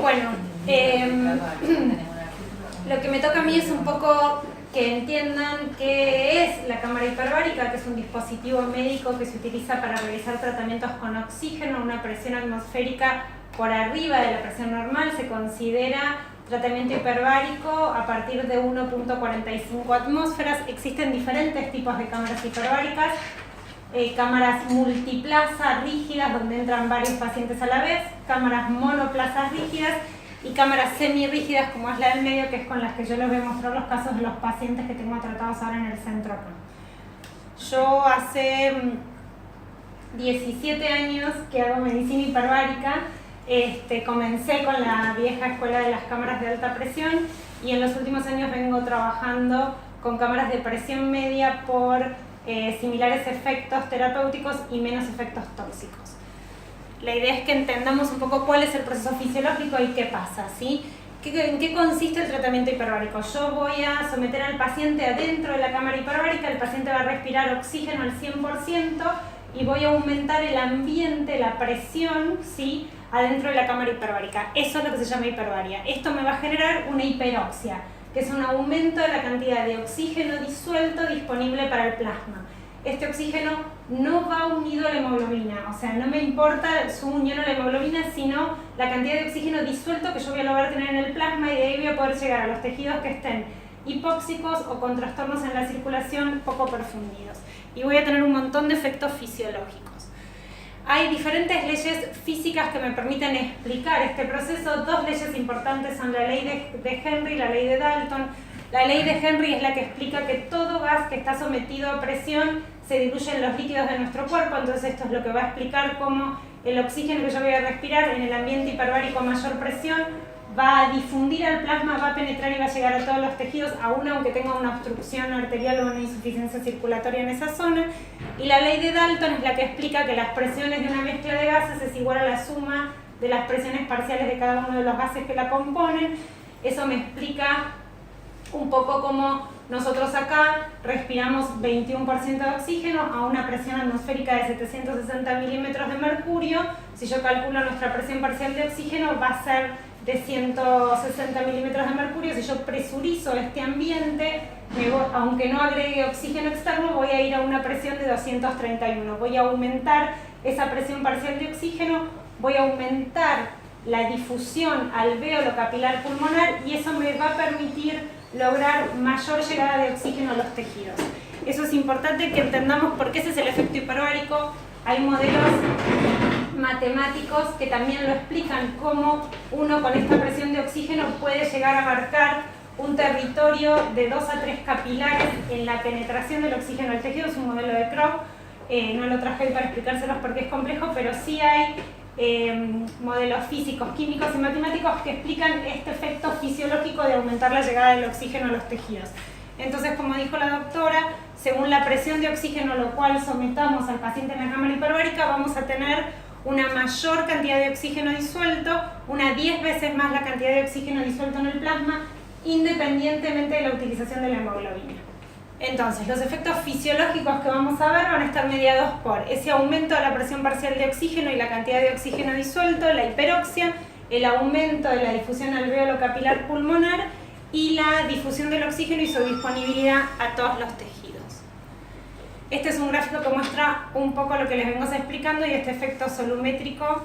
Bueno, lo que me toca a mí es un poco que entiendan qué es la cámara hiperbárica, que es un dispositivo médico que se utiliza para realizar tratamientos con oxígeno a una presión atmosférica por arriba de la presión normal. Se considera tratamiento hiperbárico a partir de 1.45 atmósferas. Existen diferentes tipos de cámaras hiperbáricas. Cámaras multiplaza rígidas donde entran varios pacientes a la vez, cámaras monoplazas rígidas y cámaras semirrígidas como es la del medio, que es con las que yo les voy a mostrar los casos de los pacientes que tengo tratados ahora en el centro acá. Yo hace 17 años que hago medicina hiperbárica. Comencé con la vieja escuela de las cámaras de alta presión y en los últimos años vengo trabajando con cámaras de presión media por similares efectos terapéuticos y menos efectos tóxicos. La idea es que entendamos un poco cuál es el proceso fisiológico y qué pasa, ¿sí? ¿En qué consiste el tratamiento hiperbárico? Yo voy a someter al paciente adentro de la cámara hiperbárica, el paciente va a respirar oxígeno al 100% y voy a aumentar el ambiente, la presión, ¿sí?, adentro de la cámara hiperbárica. Eso es lo que se llama hiperbaria. Esto me va a generar una hiperoxia, que es un aumento de la cantidad de oxígeno disuelto disponible para el plasma. Este oxígeno no va unido a la hemoglobina, o sea, no me importa su unión a la hemoglobina, sino la cantidad de oxígeno disuelto que yo voy a lograr tener en el plasma, y de ahí voy a poder llegar a los tejidos que estén hipóxicos o con trastornos en la circulación poco perfundidos. Y voy a tener un montón de efectos fisiológicos. Hay diferentes leyes físicas que me permiten explicar este proceso. Dos leyes importantes son la ley de Henry y la ley de Dalton. La ley de Henry es la que explica que todo gas que está sometido a presión se diluye en los líquidos de nuestro cuerpo. Entonces esto es lo que va a explicar cómo el oxígeno que yo voy a respirar en el ambiente hiperbárico a mayor presión va a difundir al plasma, va a penetrar y va a llegar a todos los tejidos, aún aunque tenga una obstrucción arterial o una insuficiencia circulatoria en esa zona. Y la ley de Dalton es la que explica que las presiones de una mezcla de gases es igual a la suma de las presiones parciales de cada uno de los gases que la componen. Eso me explica un poco cómo nosotros acá respiramos 21% de oxígeno a una presión atmosférica de 760 milímetros de mercurio. Si yo calculo nuestra presión parcial de oxígeno, va a ser de 160 milímetros de mercurio. Si yo presurizo este ambiente, aunque no agregue oxígeno externo, voy a ir a una presión de 231. Voy a aumentar esa presión parcial de oxígeno, voy a aumentar la difusión alvéolo capilar pulmonar y eso me va a permitir lograr mayor llegada de oxígeno a los tejidos. Eso es importante que entendamos porque ese es el efecto hiperbárico. Hay modelos matemáticos que también lo explican, cómo uno con esta presión de oxígeno puede llegar a abarcar un territorio de 2 a 3 capilares en la penetración del oxígeno al tejido. Es un modelo de Crowe, no lo traje ahí para explicárselos porque es complejo, pero sí hay modelos físicos, químicos y matemáticos que explican este efecto fisiológico de aumentar la llegada del oxígeno a los tejidos. Entonces, como dijo la doctora, según la presión de oxígeno a lo cual sometamos al paciente en la cámara hiperbárica, vamos a tener una mayor cantidad de oxígeno disuelto, una 10 veces más la cantidad de oxígeno disuelto en el plasma, independientemente de la utilización de la hemoglobina. Entonces, los efectos fisiológicos que vamos a ver van a estar mediados por ese aumento de la presión parcial de oxígeno y la cantidad de oxígeno disuelto, la hiperoxia, el aumento de la difusión alvéolo capilar pulmonar y la difusión del oxígeno y su disponibilidad a todos los tejidos. Este es un gráfico que muestra un poco lo que les vengo explicando y este efecto solumétrico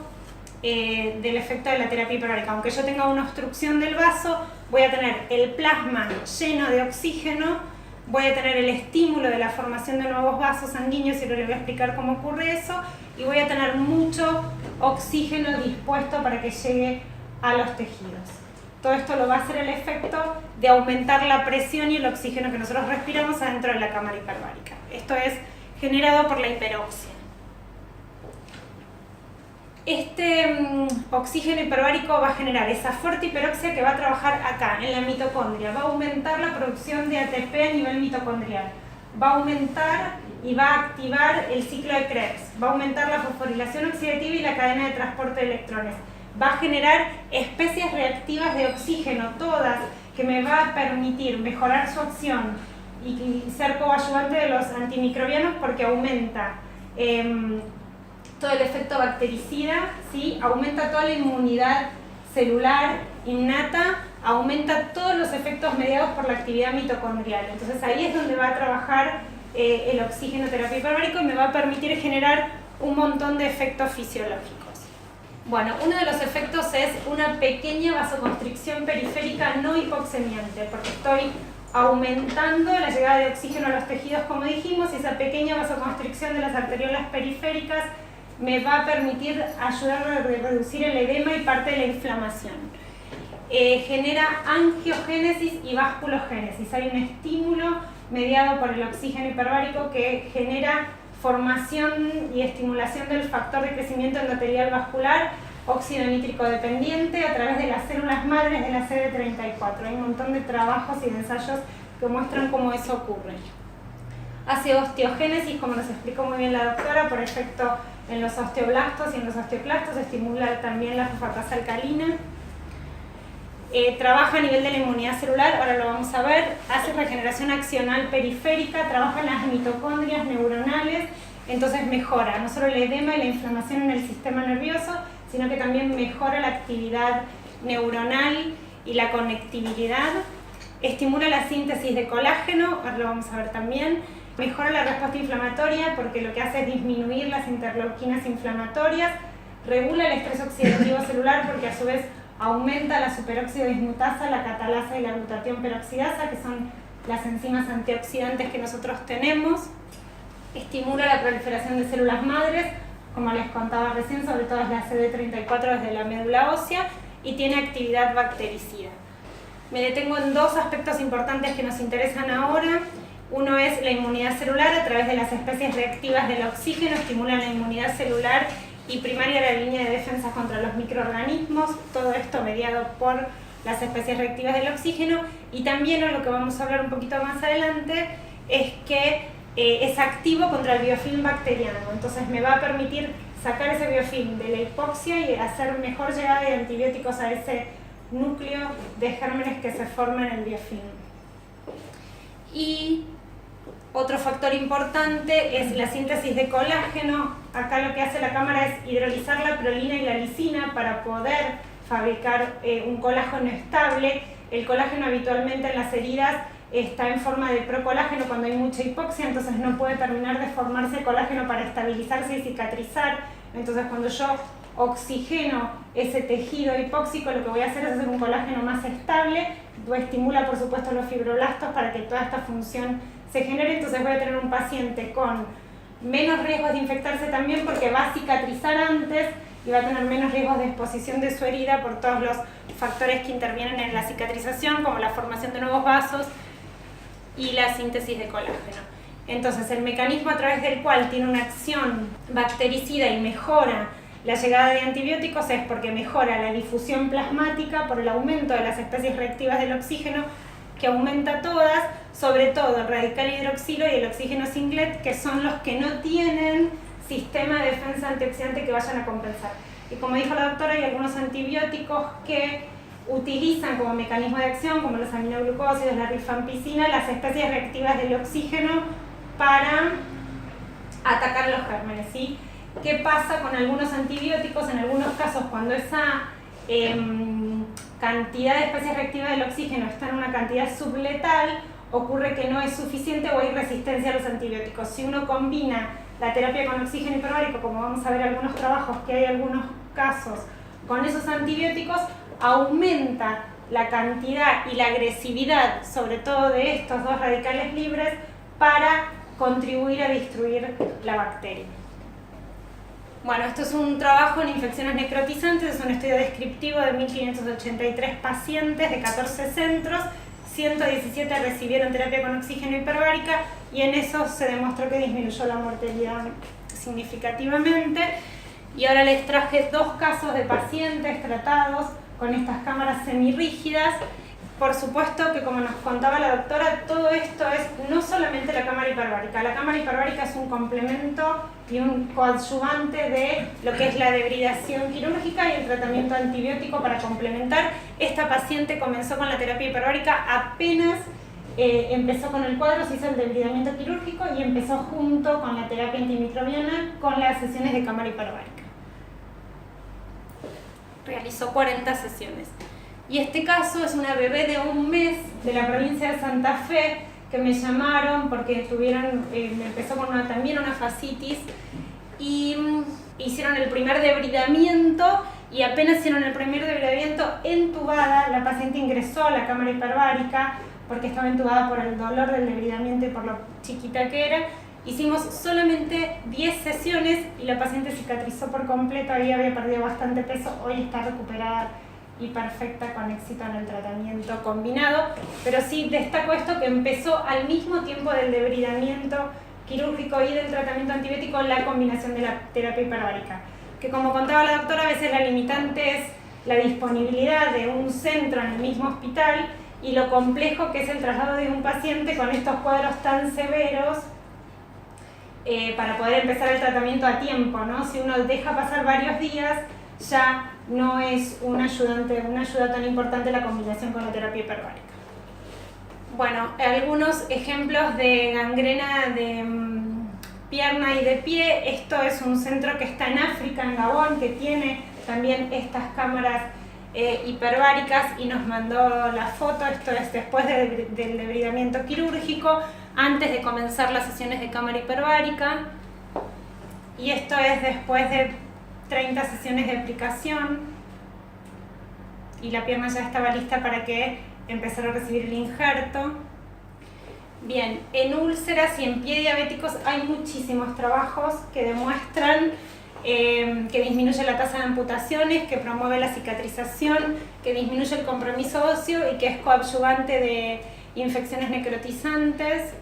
del efecto de la terapia hiperbárica. Aunque yo tenga una obstrucción del vaso, voy a tener el plasma lleno de oxígeno, voy a tener el estímulo de la formación de nuevos vasos sanguíneos, y ahora les voy a explicar cómo ocurre eso, y voy a tener mucho oxígeno dispuesto para que llegue a los tejidos. Todo esto lo va a hacer el efecto de aumentar la presión y el oxígeno que nosotros respiramos adentro de la cámara hiperbárica. Esto es generado por la hiperoxia. Este oxígeno hiperbárico va a generar esa fuerte hiperoxia que va a trabajar acá, en la mitocondria. Va a aumentar la producción de ATP a nivel mitocondrial. Va a aumentar y va a activar el ciclo de Krebs. Va a aumentar la fosforilación oxidativa y la cadena de transporte de electrones. Va a generar especies reactivas de oxígeno, todas, que me va a permitir mejorar su acción y ser coadyuvante de los antimicrobianos porque aumenta todo el efecto bactericida, ¿sí? Aumenta toda la inmunidad celular innata aumenta todos los efectos mediados por la actividad mitocondrial. Entonces ahí es donde va a trabajar el oxígeno terapia hiperbárico y me va a permitir generar un montón de efectos fisiológicos. Bueno, uno de los efectos es una pequeña vasoconstricción periférica no hipoxemiante, porque estoy aumentando la llegada de oxígeno a los tejidos, como dijimos, y esa pequeña vasoconstricción de las arteriolas periféricas me va a permitir ayudar a reducir el edema y parte de la inflamación. Genera angiogénesis y vasculogénesis. Hay un estímulo mediado por el oxígeno hiperbárico que genera formación y estimulación del factor de crecimiento endotelial vascular óxido nítrico dependiente a través de las células madres de la CD34. Hay un montón de trabajos y de ensayos que muestran cómo eso ocurre. Hace osteogénesis, como nos explicó muy bien la doctora, por efecto en los osteoblastos y en los osteoclastos, estimula también la fosfatasa alcalina. Trabaja a nivel de la inmunidad celular, ahora lo vamos a ver, hace regeneración axonal periférica, trabaja en las mitocondrias neuronales, entonces mejora no solo el edema y la inflamación en el sistema nervioso, sino que también mejora la actividad neuronal y la conectividad, estimula la síntesis de colágeno, ahora lo vamos a ver también, mejora la respuesta inflamatoria porque lo que hace es disminuir las interleuquinas inflamatorias, regula el estrés oxidativo celular porque a su vez aumenta la superóxido dismutasa, la catalasa y la glutatión peroxidasa, que son las enzimas antioxidantes que nosotros tenemos. Estimula la proliferación de células madres, como les contaba recién, sobre todo es la CD34 desde la médula ósea, y tiene actividad bactericida. Me detengo en dos aspectos importantes que nos interesan ahora. Uno es la inmunidad celular a través de las especies reactivas del oxígeno, estimula la inmunidad celular y primaria la línea de defensa contra los microorganismos, todo esto mediado por las especies reactivas del oxígeno, y también lo que vamos a hablar un poquito más adelante es que es activo contra el biofilm bacteriano, entonces me va a permitir sacar ese biofilm de la hipoxia y hacer mejor llegada de antibióticos a ese núcleo de gérmenes que se forman en el biofilm. Y otro factor importante es la síntesis de colágeno. Acá lo que hace la cámara es hidrolizar la prolina y la lisina para poder fabricar un colágeno estable. El colágeno habitualmente en las heridas está en forma de procolágeno cuando hay mucha hipoxia, entonces no puede terminar de formarse colágeno para estabilizarse y cicatrizar. Entonces cuando yo oxigeno ese tejido hipóxico, lo que voy a hacer es hacer un colágeno más estable, estimula por supuesto los fibroblastos para que toda esta función se genere, entonces voy a tener un paciente con menos riesgos de infectarse también porque va a cicatrizar antes y va a tener menos riesgos de exposición de su herida por todos los factores que intervienen en la cicatrización, como la formación de nuevos vasos y la síntesis de colágeno. Entonces el mecanismo a través del cual tiene una acción bactericida y mejora la llegada de antibióticos es porque mejora la difusión plasmática por el aumento de las especies reactivas del oxígeno, que aumenta todas, sobre todo el radical hidroxilo y el oxígeno singlet, que son los que no tienen sistema de defensa antioxidante que vayan a compensar. Y como dijo la doctora, hay algunos antibióticos que utilizan como mecanismo de acción, como los aminoglucósidos, la rifampicina, las especies reactivas del oxígeno para atacar los gérmenes, ¿sí? ¿Qué pasa con algunos antibióticos? En algunos casos, cuando esa cantidad de especies reactivas del oxígeno está en una cantidad subletal, ocurre que no es suficiente o hay resistencia a los antibióticos. Si uno combina la terapia con oxígeno hiperbárico, como vamos a ver en algunos trabajos que hay algunos casos, con esos antibióticos, aumenta la cantidad y la agresividad, sobre todo de estos dos radicales libres, para contribuir a destruir la bacteria. Bueno, esto es un trabajo en infecciones necrotizantes, es un estudio descriptivo de 1.583 pacientes de 14 centros, 117 recibieron terapia con oxígeno hiperbárica y en eso se demostró que disminuyó la mortalidad significativamente. Y ahora les traje dos casos de pacientes tratados con estas cámaras semirrígidas. Por supuesto que, como nos contaba la doctora, todo esto es no solamente la cámara hiperbárica. La cámara hiperbárica es un complemento y un coadyuvante de lo que es la debridación quirúrgica y el tratamiento antibiótico para complementar. Esta paciente comenzó con la terapia hiperbárica apenas empezó con el cuadro, se hizo el debridamiento quirúrgico y empezó junto con la terapia antimicrobiana con las sesiones de cámara hiperbárica. realizó 40 sesiones. Y este caso es una bebé de 1 mes de la provincia de Santa Fe que me llamaron porque empezó con también una fascitis y hicieron el primer debridamiento y apenas hicieron el primer debridamiento entubada, la paciente ingresó a la cámara hiperbárica porque estaba entubada por el dolor del debridamiento y por lo chiquita que era. Hicimos solamente 10 sesiones y la paciente cicatrizó por completo, ahí había perdido bastante peso, hoy está recuperada y perfecta con éxito en el tratamiento combinado, pero sí destaco esto que empezó al mismo tiempo del debridamiento quirúrgico y del tratamiento antibiótico la combinación de la terapia hiperbárica, que como contaba la doctora, a veces la limitante es la disponibilidad de un centro en el mismo hospital y lo complejo que es el traslado de un paciente con estos cuadros tan severos para poder empezar el tratamiento a tiempo, ¿no? Si uno deja pasar varios días, ya no es una ayuda tan importante la combinación con la terapia hiperbárica. Bueno, algunos ejemplos de gangrena de pierna y de pie. Esto es un centro que está en África, en Gabón, que tiene también estas cámaras hiperbáricas y nos mandó la foto. Esto es después del debridamiento quirúrgico, antes de comenzar las sesiones de cámara hiperbárica. Y esto es después de 30 sesiones de aplicación y la pierna ya estaba lista para que empezara a recibir el injerto. Bien, en úlceras y en pie diabéticos hay muchísimos trabajos que demuestran que disminuye la tasa de amputaciones, que promueve la cicatrización, que disminuye el compromiso óseo y que es coadyuvante de infecciones necrotizantes.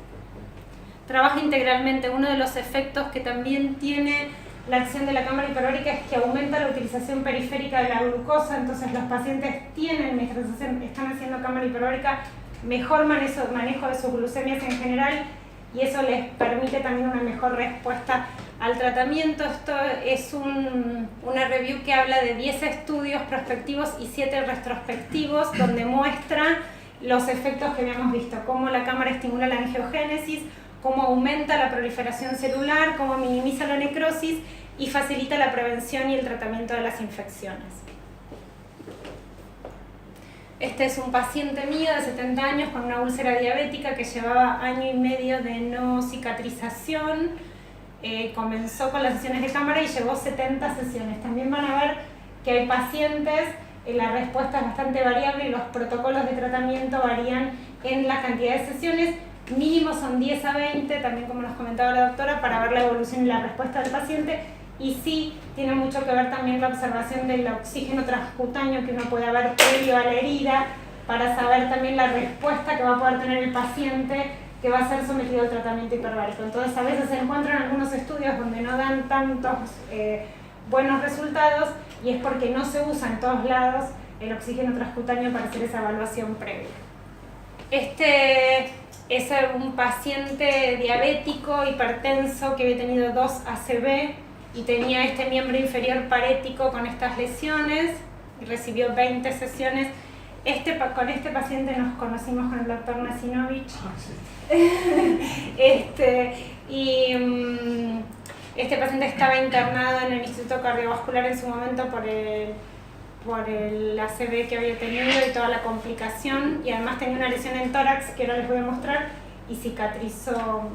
Trabaja integralmente. Uno de los efectos que también tiene la acción de la cámara hiperbárica es que aumenta la utilización periférica de la glucosa, entonces los pacientes tienen, mientras están haciendo cámara hiperbárica, mejor manejo de sus glucemias en general y eso les permite también una mejor respuesta al tratamiento. Esto es una review que habla de 10 estudios prospectivos y 7 retrospectivos donde muestra los efectos que habíamos visto, cómo la cámara estimula la angiogénesis, cómo aumenta la proliferación celular, cómo minimiza la necrosis y facilita la prevención y el tratamiento de las infecciones. Este es un paciente mío de 70 años con una úlcera diabética que llevaba 1 año y medio de no cicatrización. Comenzó con las sesiones de cámara y llevó 70 sesiones. También van a ver que hay pacientes, la respuesta es bastante variable y los protocolos de tratamiento varían en la cantidad de sesiones. Mínimo son 10 a 20, también como nos comentaba la doctora, para ver la evolución y la respuesta del paciente. Y sí, tiene mucho que ver también la observación del oxígeno transcutáneo que uno puede ver previo a la herida, para saber también la respuesta que va a poder tener el paciente que va a ser sometido al tratamiento hiperbárico. Entonces a veces se encuentran algunos estudios donde no dan tantos buenos resultados y es porque no se usa en todos lados el oxígeno transcutáneo para hacer esa evaluación previa. Este es un paciente diabético, hipertenso, que había tenido 2 ACV y tenía este miembro inferior parético con estas lesiones y recibió 20 sesiones. Con este paciente nos conocimos con el doctor Nasinovich. Este paciente estaba internado en el Instituto Cardiovascular en su momento por el ACV que había tenido y toda la complicación, y además tenía una lesión en tórax que ahora les voy a mostrar y cicatrizó.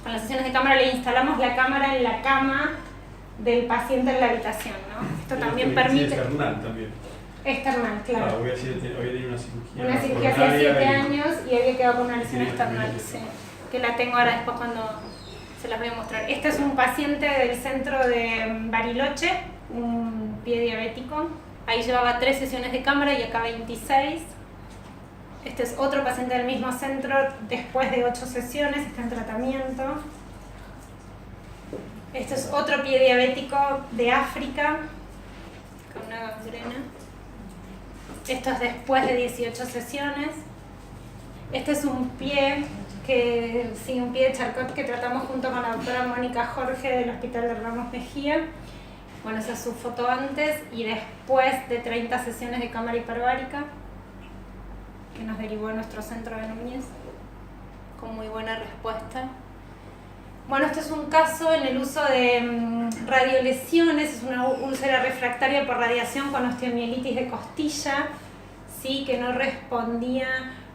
Con las sesiones de cámara le instalamos la cámara en la cama del paciente en la habitación, ¿no? Esto también permite... Sí, external también. External, claro. Había tenido una cirugía. Una cirugía hace 7 años y había quedado con una lesión external, sí, que la tengo ahora después cuando se las voy a mostrar. Este es un paciente del centro de Bariloche, un pie diabético. Ahí llevaba 3 sesiones de cámara y acá 26. Este es otro paciente del mismo centro después de 8 sesiones, está en tratamiento. Este es otro pie diabético de África, con una gangrena. Esto es después de 18 sesiones. Este es un pie un pie de Charcot que tratamos junto con la doctora Mónica Jorge del Hospital de Ramos Mejía. Bueno, esa es su foto antes y después de 30 sesiones de cámara hiperbárica que nos derivó a nuestro centro de Núñez con muy buena respuesta. Bueno, este es un caso en el uso de radiolesiones, es una úlcera refractaria por radiación con osteomielitis de costilla, ¿sí? Que no respondía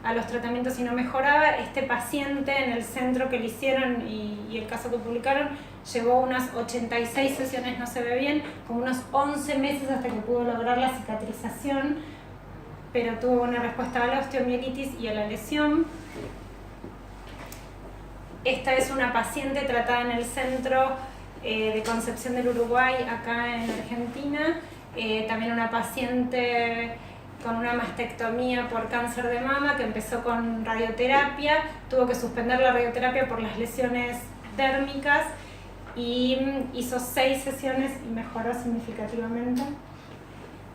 a los tratamientos y no mejoraba. Este paciente en el centro que le hicieron y el caso que publicaron llevó unas 86 sesiones, no se ve bien, como unos 11 meses hasta que pudo lograr la cicatrización, pero tuvo una respuesta a la osteomielitis y a la lesión. Esta es una paciente tratada en el centro de Concepción del Uruguay, acá en Argentina. También una paciente con una mastectomía por cáncer de mama que empezó con radioterapia, tuvo que suspender la radioterapia por las lesiones dérmicas y hizo 6 sesiones y mejoró significativamente.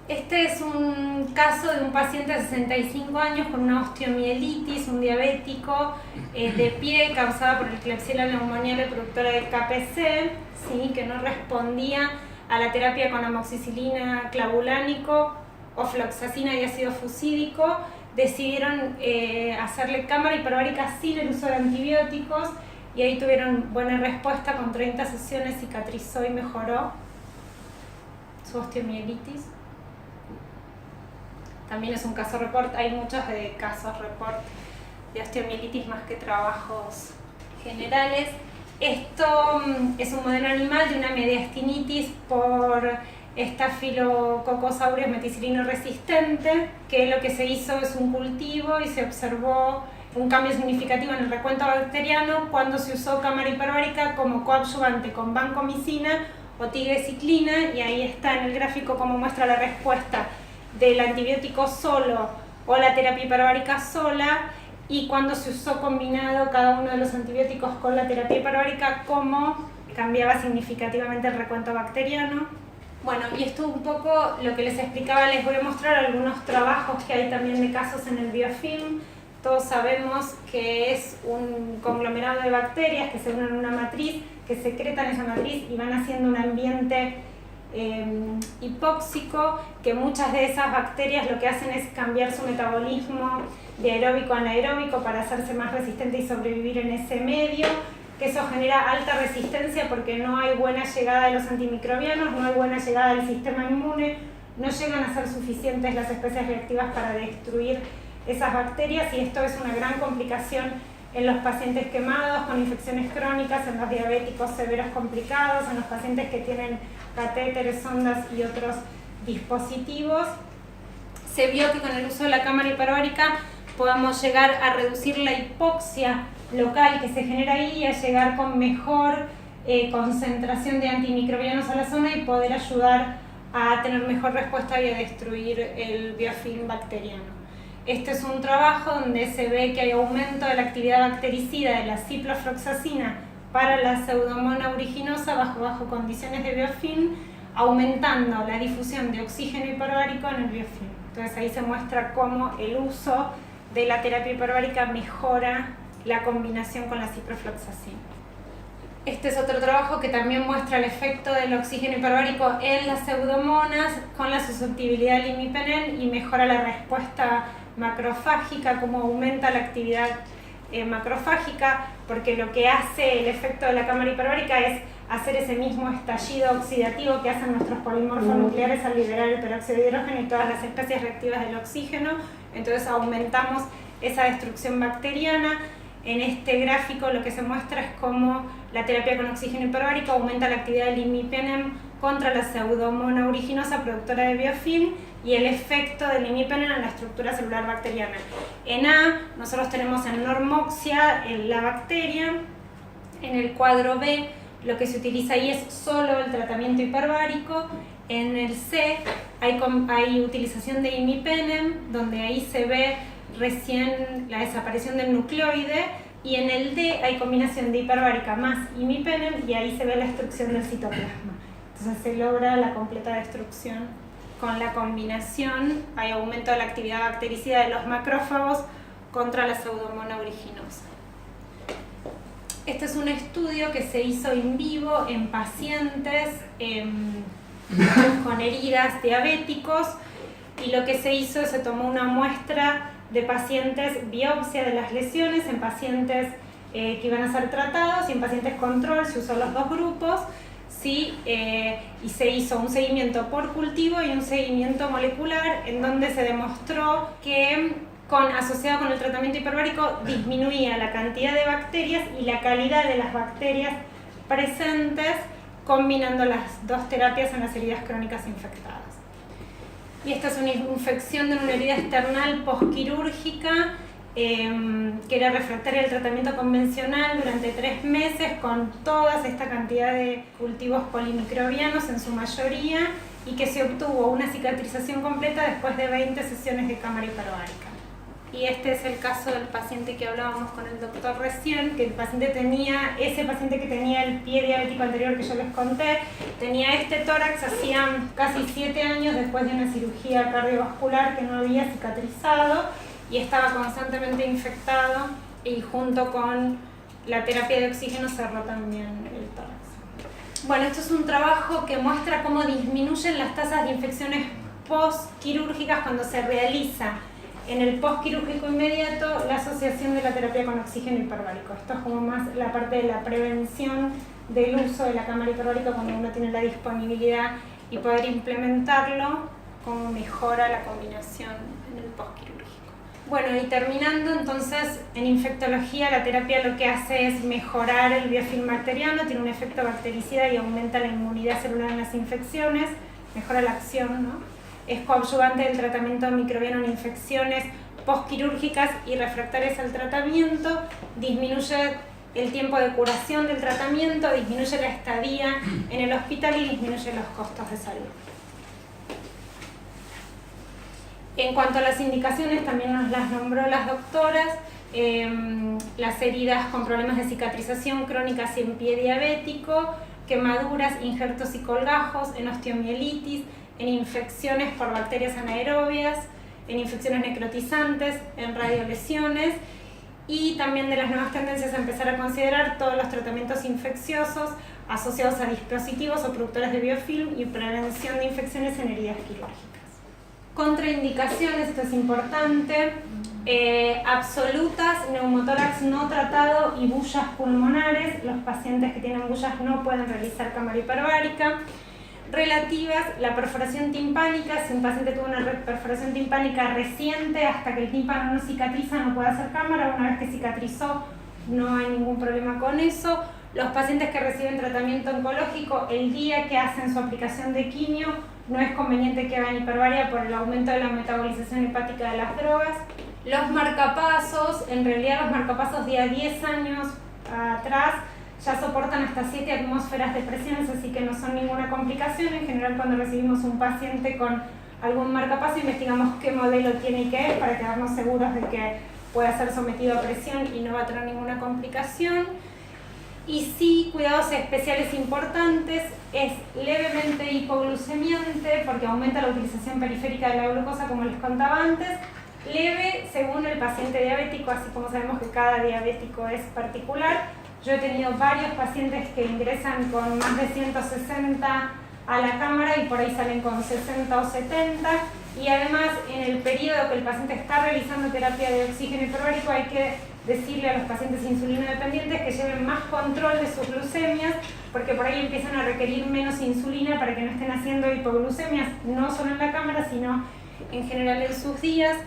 Este es un caso de un paciente de 65 años con una osteomielitis, un diabético de pie causada por el Klebsiella pneumoniae productora del KPC, ¿sí? Que no respondía a la terapia con amoxicilina, clavulánico, ofloxacina y ácido fusídico. Decidieron hacerle cámara hiperbárica sin el uso de antibióticos y ahí tuvieron buena respuesta. Con 30 sesiones cicatrizó y mejoró su osteomielitis. También es un caso report, hay muchos de casos report de osteomielitis más que trabajos generales. Esto es un modelo animal de una mediastinitis por Staphylococcus aureus meticilino resistente, que lo que se hizo es un cultivo y se observó un cambio significativo en el recuento bacteriano cuando se usó cámara hiperbárica como coadyuvante con vancomicina o tigecyclina, y ahí está en el gráfico cómo muestra la respuesta del antibiótico solo o la terapia hiperbárica sola, y cuando se usó combinado cada uno de los antibióticos con la terapia hiperbárica, cómo cambiaba significativamente el recuento bacteriano. Bueno, y esto un poco lo que les explicaba. Les voy a mostrar algunos trabajos que hay también de casos en el biofilm. Todos sabemos que es un conglomerado de bacterias que se unen en una matriz, que secretan esa matriz y van haciendo un ambiente hipóxico, que muchas de esas bacterias lo que hacen es cambiar su metabolismo de aeróbico a anaeróbico para hacerse más resistente y sobrevivir en ese medio, que eso genera alta resistencia porque no hay buena llegada de los antimicrobianos, no hay buena llegada del sistema inmune, no llegan a ser suficientes las especies reactivas para destruir esas bacterias, y esto es una gran complicación en los pacientes quemados con infecciones crónicas, en los diabéticos severos complicados, en los pacientes que tienen catéteres, sondas y otros dispositivos. Se vio que con el uso de la cámara hiperbárica podemos llegar a reducir la hipoxia local que se genera ahí y a llegar con mejor concentración de antimicrobianos a la zona y poder ayudar a tener mejor respuesta y a destruir el biofilm bacteriano. Este es un trabajo donde se ve que hay aumento de la actividad bactericida de la ciprofloxacina para la Pseudomonas aeruginosa bajo condiciones de biofilm, aumentando la difusión de oxígeno hiperbárico en el biofilm. Entonces ahí se muestra cómo el uso de la terapia hiperbárica mejora la combinación con la ciprofloxacina. Este es otro trabajo que también muestra el efecto del oxígeno hiperbárico en las pseudomonas con la susceptibilidad al imipenem y mejora la respuesta macrofágica, cómo aumenta la actividad macrofágica, porque lo que hace el efecto de la cámara hiperbárica es hacer ese mismo estallido oxidativo que hacen nuestros polimorfos nucleares al liberar el peróxido de hidrógeno y todas las especies reactivas del oxígeno. Entonces aumentamos esa destrucción bacteriana. En este gráfico lo que se muestra es cómo la terapia con oxígeno hiperbárico aumenta la actividad del imipenem contra la Pseudomonas aeruginosa productora de biofilm y el efecto del imipenem en la estructura celular bacteriana. En A nosotros tenemos en normoxia la bacteria. En el cuadro B lo que se utiliza ahí es solo el tratamiento hiperbárico. En el C hay utilización de imipenem, donde ahí se ve recién la desaparición del nucleoide, y en el D hay combinación de hiperbárica más imipenem y ahí se ve la destrucción del citoplasma. Entonces se logra la completa destrucción con la combinación. Hay aumento de la actividad bactericida de los macrófagos contra la Pseudomonas aeruginosa. Este es un estudio que se hizo in vivo en pacientes con heridas diabéticos, y lo que se hizo es se tomó una muestra de pacientes, biopsia de las lesiones en pacientes que iban a ser tratados, y en pacientes control se usó los dos grupos, ¿sí? Y se hizo un seguimiento por cultivo y un seguimiento molecular, en donde se demostró que asociado con el tratamiento hiperbárico disminuía la cantidad de bacterias y la calidad de las bacterias presentes, combinando las dos terapias en las heridas crónicas infectadas. Y esta es una infección de una herida external posquirúrgica que era refractaria al tratamiento convencional durante 3 meses, con toda esta cantidad de cultivos polimicrobianos en su mayoría, y que se obtuvo una cicatrización completa después de 20 sesiones de cámara hiperbárica. Y este es el caso del paciente que hablábamos con el doctor recién, que ese paciente que tenía el pie diabético anterior que yo les conté, tenía este tórax hacía casi 7 años después de una cirugía cardiovascular que no había cicatrizado y estaba constantemente infectado, y junto con la terapia de oxígeno cerró también el tórax. Bueno, esto es un trabajo que muestra cómo disminuyen las tasas de infecciones postquirúrgicas cuando se realiza en el postquirúrgico inmediato la asociación de la terapia con oxígeno hiperbárico. Esto es como más la parte de la prevención del uso de la cámara hiperbárica cuando uno tiene la disponibilidad y poder implementarlo, cómo mejora la combinación en el postquirúrgico. Bueno, y terminando, entonces, en infectología la terapia lo que hace es mejorar el biofilm bacteriano, tiene un efecto bactericida y aumenta la inmunidad celular en las infecciones, mejora la acción, ¿no? Es coadyuvante del tratamiento microbiano en infecciones postquirúrgicas y refractarias al tratamiento, disminuye el tiempo de curación del tratamiento, disminuye la estadía en el hospital y disminuye los costos de salud. En cuanto a las indicaciones, también nos las nombró las doctoras, las heridas con problemas de cicatrización crónicas y en pie diabético, quemaduras, injertos y colgajos, en osteomielitis, en infecciones por bacterias anaerobias, en infecciones necrotizantes, en radiolesiones, y también de las nuevas tendencias a empezar a considerar todos los tratamientos infecciosos asociados a dispositivos o productores de biofilm y prevención de infecciones en heridas quirúrgicas. Contraindicaciones, esto es importante, absolutas, neumotórax no tratado y bullas pulmonares. Los pacientes que tienen bullas no pueden realizar cámara hiperbárica. Relativas, la perforación timpánica, si un paciente tuvo una perforación timpánica reciente, hasta que el tímpano no cicatriza no puede hacer cámara. Una vez que cicatrizó no hay ningún problema con eso. Los pacientes que reciben tratamiento oncológico, el día que hacen su aplicación de quimio, no es conveniente que hagan hiperbaria por el aumento de la metabolización hepática de las drogas. Los marcapasos, en realidad los marcapasos de a 10 años atrás ya soportan hasta 7 atmósferas de presiones, así que no son ninguna complicación. En general, cuando recibimos un paciente con algún marcapaso, investigamos qué modelo tiene y qué es para quedarnos seguros de que pueda ser sometido a presión y no va a tener ninguna complicación. Y sí, cuidados especiales importantes, es levemente hipoglucemiante porque aumenta la utilización periférica de la glucosa, como les contaba antes. Leve según el paciente diabético, así como sabemos que cada diabético es particular. Yo he tenido varios pacientes que ingresan con más de 160 a la cámara y por ahí salen con 60 o 70. Y además, en el periodo que el paciente está realizando terapia de oxígeno hiperbárico, hay que decirle a los pacientes insulinodependientes que lleven más control de sus glucemias, porque por ahí empiezan a requerir menos insulina para que no estén haciendo hipoglucemias, no solo en la cámara, sino en general en sus días.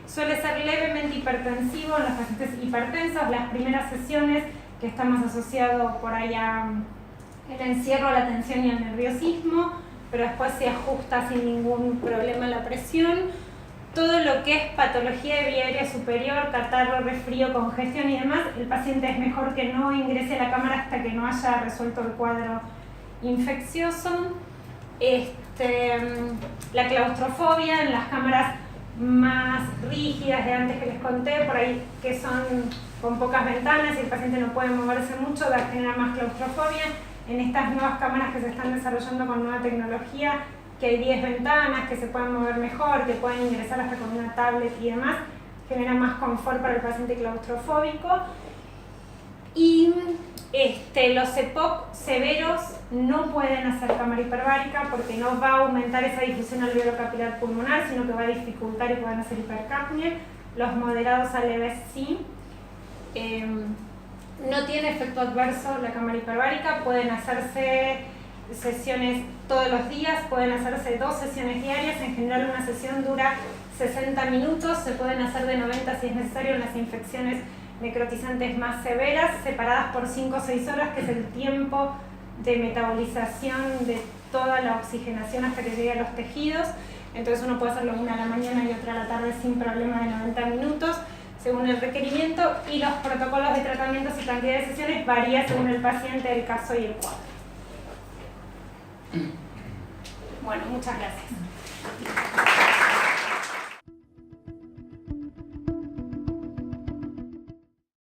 Suele ser levemente hipertensivo en los pacientes hipertensos. Las primeras sesiones, que está más asociado por ahí al encierro, a la tensión y al nerviosismo, pero después se ajusta sin ningún problema la presión. Todo lo que es patología de vía aérea superior, catarro, resfrío, congestión y demás, el paciente es mejor que no ingrese a la cámara hasta que no haya resuelto el cuadro infeccioso. La claustrofobia en las cámaras más rígidas de antes que les conté, por ahí que son con pocas ventanas y el paciente no puede moverse mucho, va a generar más claustrofobia. En estas nuevas cámaras que se están desarrollando con nueva tecnología, que hay 10 ventanas, que se pueden mover mejor, que pueden ingresar hasta con una tablet y demás, genera más confort para el paciente claustrofóbico. Y los EPOC severos no pueden hacer cámara hiperbárica porque no va a aumentar esa difusión alveolo capilar pulmonar, sino que va a dificultar y pueden hacer hipercapnia. Los moderados a leves sí. No tiene efecto adverso la cámara hiperbárica, pueden hacerse sesiones todos los días, pueden hacerse 2 sesiones diarias, en general una sesión dura 60 minutos, se pueden hacer de 90 si es necesario en las infecciones necrotizantes más severas, separadas por 5 o 6 horas, que es el tiempo de metabolización de toda la oxigenación hasta que llegue a los tejidos. Entonces uno puede hacerlo una a la mañana y otra a la tarde sin problema de 90 minutos, según el requerimiento, y los protocolos de tratamientos y cantidad de sesiones varía según el paciente, el caso y el cuadro. Bueno, muchas gracias.